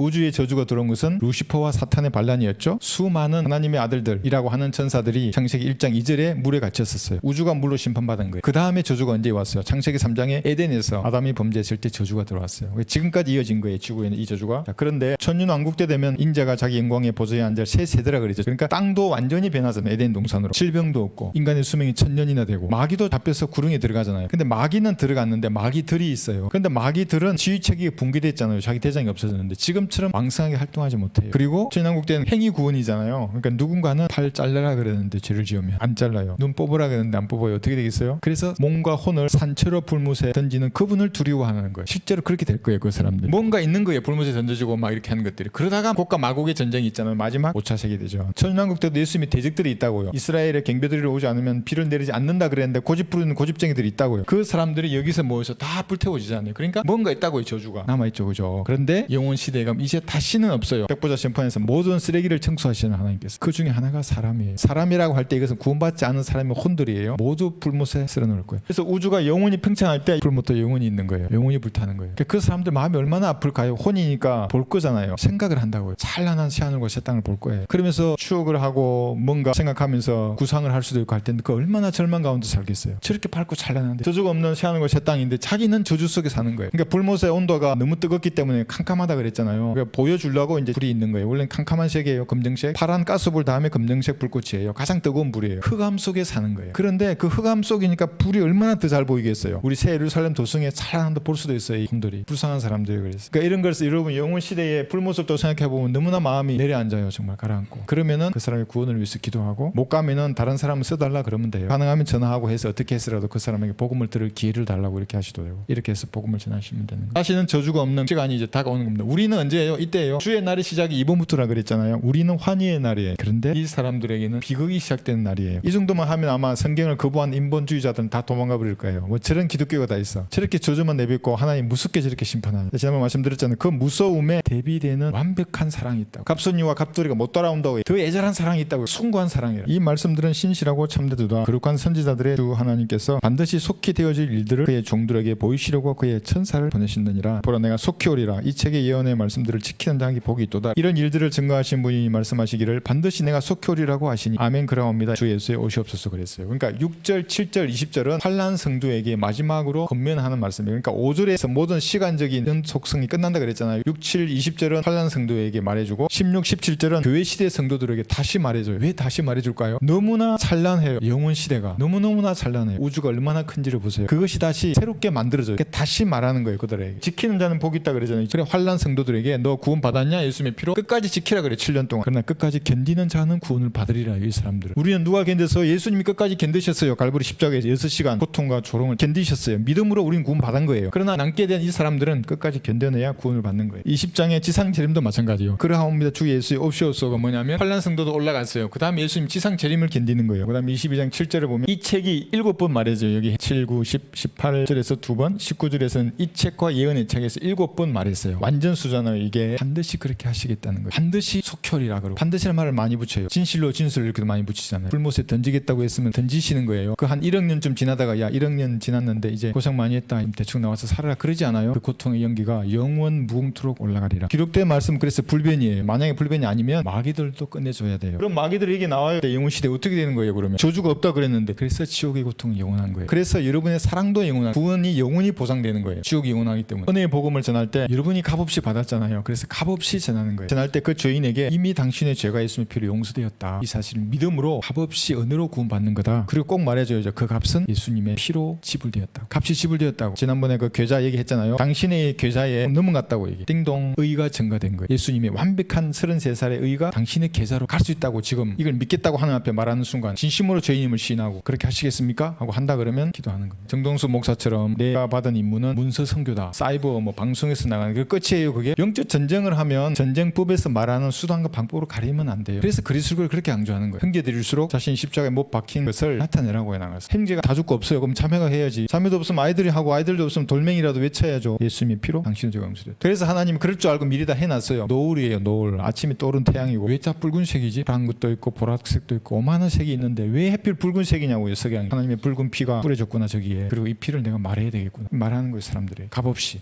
우주의 저주가 들어온 것은 루시퍼와 사탄의 반란이었죠. 수많은 하나님의 아들들이라고 하는 천사들이 창세기 1장 2절에 물에 갇혔었어요. 우주가 물로 심판받은 거예요. 그 다음에 저주가 언제 왔어요? 창세기 3장에 에덴에서 아담이 범죄했을 때 저주가 들어왔어요. 지금까지 이어진 거예요. 지구에는 이 저주가. 자, 그런데 천년왕국 때 되면 인자가 자기 영광의 보좌에 앉을 새 세대라 그러죠. 그러니까 땅도 완전히 변하잖아요. 에덴 동산으로. 질병도 없고 인간의 수명이 1000년이나 되고 마귀도 잡혀서 구렁이에 들어가잖아요. 근데 마귀는 들어갔는데 마귀들이 있어요. 근데 마귀들은 지휘체계가 붕괴됐잖아요. 자기 대장이 없어졌는데 지금처럼 왕성하게 활동하지 못해요. 그리고 천년왕국 때는 행위 구원이잖아요. 그러니까 누군가는 팔 잘라라 그랬는데 죄를 지으면 안 잘라요. 눈 뽑으라 그랬는데 안 뽑아요. 어떻게 되겠어요? 그래서 몸과 혼을 산채로 불못에 던지는 그분을 두려워하는 거예요. 실제로 그렇게 될 거예요. 그 사람들. 뭔가 있는 거예요. 불못에 던져지고 막 이렇게 하는 것들이. 그러다가 국가 마곡의 전쟁이 있잖아요. 마지막 5차 세계대전. 천년왕국 때도 예수님이 대적들이 있다고요. 이스라엘의 경배들이 오지 않으면 비를 내리지 않는다 그랬는데 고집 부리는 고집쟁이들이 있다고요. 그 사람들이 여기서 모여서 다 불태워지잖아요. 그러니까 뭔가 있다고요. 저주가 남아있죠. 그죠? 그런데 영원 시대에 가면 이제 다시는 없어요. 백보자 심판에서 모든 쓰레기를 청소하시는 하나님께서. 그 중에 하나가 사람이에요. 사람이라고 할 때 이것은 구원받지 않은 사람의 혼들이에요. 모두 불못에 쓸어놓을 거예요. 그래서 우주가 영원히 팽창할 때 불못도 영원히 있는 거예요. 영원히 불타는 거예요. 그 사람들 마음이 얼마나 아플까요? 혼이니까 볼 거잖아요. 생각을 한다고요. 찬란한 새하늘과 새 땅을 볼 거예요. 그러면서 추억을 하고 뭔가 생각하면서 구상을 할 수도 있고 할 텐데 그 얼마나 절망 가운데 살겠어요. 저렇게 밝고 찬란한데 저주가 없는 새하늘과 새 땅인데 자기는 저주 속에 사는 거예요. 그러니까 불못의 온도가 너무 뜨겁기 때문에 캄캄하다 그랬잖아요. 그러니까 보여주려고 이제 불이 있는 거예요. 원래는 캄캄한 색이에요. 검정색. 파란 가스불 다음에 검정색 불꽃이에요. 가장 뜨거운 불이에요. 흑암 속에 사는 거예요. 그런데 그 흑암 속이니까 불이 얼마나 더 잘 보이겠어요. 우리 새 예루살렘 도성에 찬란한 데 볼 수도 있어요. 이 분들이 불쌍한 사람들이. 그래서 그러니까 이런 것을 여러분 영원 시대의 불모습도 생각해보면 너무나 마음이 내려앉아요. 정말 가라앉고. 그러면은 그 사람의 구원을 위해서 기도하고 못 가면은 다른 사람을 써달라 그러면 돼요. 가능하면 전화하고 해서 어떻게 해서라도 그 사람에게 복음을 들을 기회를 달라고 이렇게 하시도 되고 이렇게 해서 복음을 전하시면 되는 거예요. 다시는 저주가 없는 시간이 이제 다가오는 겁니다. 우리는 언제예요? 이때예요. 주의 날이 시작이 이번부터라 그랬잖아요. 우리는 환희의 날이에요. 그런데 이 사람들에게는 비극이 시작되는 날이에요. 이 정도만 하면 아마 성경을 거부한 인본주의자들은 다 도망가 버릴 거예요. 뭐 저런 기독교가 다 있어. 저렇게 저주만 내뱉고 하나님 무섭게 저렇게 심판하는. 지난번 말씀드렸잖아요. 그 무서움에 대비되는 완벽한 사랑이 있다고. 갑순이와 갑돌이가 못 따라온다고. 더 애절한 사랑이 있다고. 숭고한 사랑이라. 이 말씀들은 신실하고 참되도다. 거룩한 선지자들의 주 하나님께서 반드시 속히 되어질 일들을 그의 종들에게 보이시려고 그의 천사를 보내신느니라. 보라 내가 속히 오리라. 이 책의 예언의 말씀들을 지키는 자에게 복이 있도다. 이런 일들을 증거하신 분이 말씀하시기를 반드시 내가 속히 오리라고 하시니 아멘 그라옵니다. 주 예수의 오시옵소서 그랬어요. 그러니까 6절, 7절, 20절은 환난 성도에게 마지막으로 권면하는 말씀이에요. 그러니까 5절에서 모든 시간적인 속성이 끝난다 그랬잖아요. 6, 7, 20절은 환난 성도에게 말해주고 16, 17절은 교회 시대 성도들에게 다시 말해줘요. 왜 다시 말해줄까요? 너무나 찬란해요. 영원 시대가 너무너무나 찬란해요. 우주가 얼마나 큰지를 보세요. 그것이 다시 새롭게 만들어져요. 다시 말하는 거예요. 그들에게. 지키는 자는 복이 있다 그러잖아요. 그래 환난 성도들에게 너 구원 받았냐? 예수님의 피로 끝까지 지키라 그래. 7년 동안. 그러나 끝까지 견디는 자는 구원을 받으리라. 이 사람들은. 우리는 누가 견뎌서 예수님이 끝까지 견디셨어요. 갈보리 십자가에서 6시간 고통과 조롱을 견디셨어요. 믿음으로 우리는 구원 받은 거예요. 그러나 남게 된 이 사람들은 끝까지 견뎌내야 구원을 받는 거예요. 20장의 지상 재림도 마찬가지예요. 그러하옵니다. 주 예수의 옵시오소가 뭐냐면 환난 성도도 올라갔어요. 그 다음에 예수님 지상 재림을 견디는 거예요. 그 다음에 22장 7절을 보면 이 책이 7번 말해줘요. 여기 7, 9, 10, 18절에서 2번 19절에서는 이 책과 예언의 책에서 7번 말했어요. 완전 수잖아요. 이게 반드시 그렇게 하시겠다는 거예요. 반드시 속혈이라 그러고 반드시라는 말을 많이 붙여요. 진실로 진술을 이렇게 많이 붙이잖아요. 불못에 던지겠다고 했으면 던지시는 거예요. 그 한 1억 년쯤 지나다가 야 1억 년 지났는데 이제 고생 많이 했다. 대충 나와서 살아라 그러지 않아요. 그 고통의 연기가 영원 무궁토록 올라가리라. 기록된 말씀 그래서 불변이에요. 만약에 불변이 아니면 마귀들도 끝내줘야 돼요. 그럼 마귀들이 이게 나와요. 영원 시대 어떻게 되는 거예요? 그러면 저주가 없다 그랬는데 그래서 지옥의 고통이 영원한 거예요. 그래서 여러분의 사랑도 영원한 구원이 영원히 보장되는 거예요. 지옥이 영원하기 때문에. 은혜의 복음을 전할 때 여러분이 값없이 받았잖아요. 그래서 값없이 전하는 거예요. 전할 때 그 죄인에게 이미 당신의 죄가 예수님의 피로 용서되었다. 이 사실을 믿음으로 값없이 은혜로 구원받는 거다. 그리고 꼭 말해줘야죠. 그 값은 예수님의 피로 지불되었다. 값이 지불되었다고. 지난번에 그 계좌 얘기했잖아요. 당신의 계좌에 넘어갔다고 얘기. 띵동 의가 증가된 거예요. 예수님의 완벽한 33살의 의가 당신의 계좌로 갈 수 있다고 지금 이걸 믿겠다고 하나님 앞에 말하는 순간 진심으로 죄인임을 시인하고 그렇게 하시겠습니까? 하고 한다 그러면 기도하는 거예요. 정동수 목사처럼 내가 받은 임무는 문서 선교다. 사이버 뭐 방송에서 나가는 그 끝이에요. 그게 영적 전쟁을 하면 전쟁법에서 말하는 수단과 방법으로 가리면 안 돼요. 그래서 그리스도를 그렇게 강조하는 거예요. 형제들일수록 자신이 십자가에 못 박힌 것을 나타내라고 해나가서 형제가 다 죽고 없어요. 그럼 자매가 해야지. 자매도 없으면 아이들이 하고 아이들도 없으면 돌멩이라도 외쳐야죠. 예수님의 피로 당신의 죄가 용서돼요. 그래서 하나님이 그럴 줄 알고 미리 다 해놨어요. 노을이에요. 노을. 아침에 떠오른 태양이고 왜 다 붉은색이지? 파란 것도 있고 보라색도 있고 오만한 색이 있는데 왜 하필 붉은색이냐고요. 석양이. 하나님의 붉은 피가 뿌려졌구나 저기에. 그리고 이 피를 내가 말해야 되겠구나. 말하는 거예요. 사람들이. 값없이.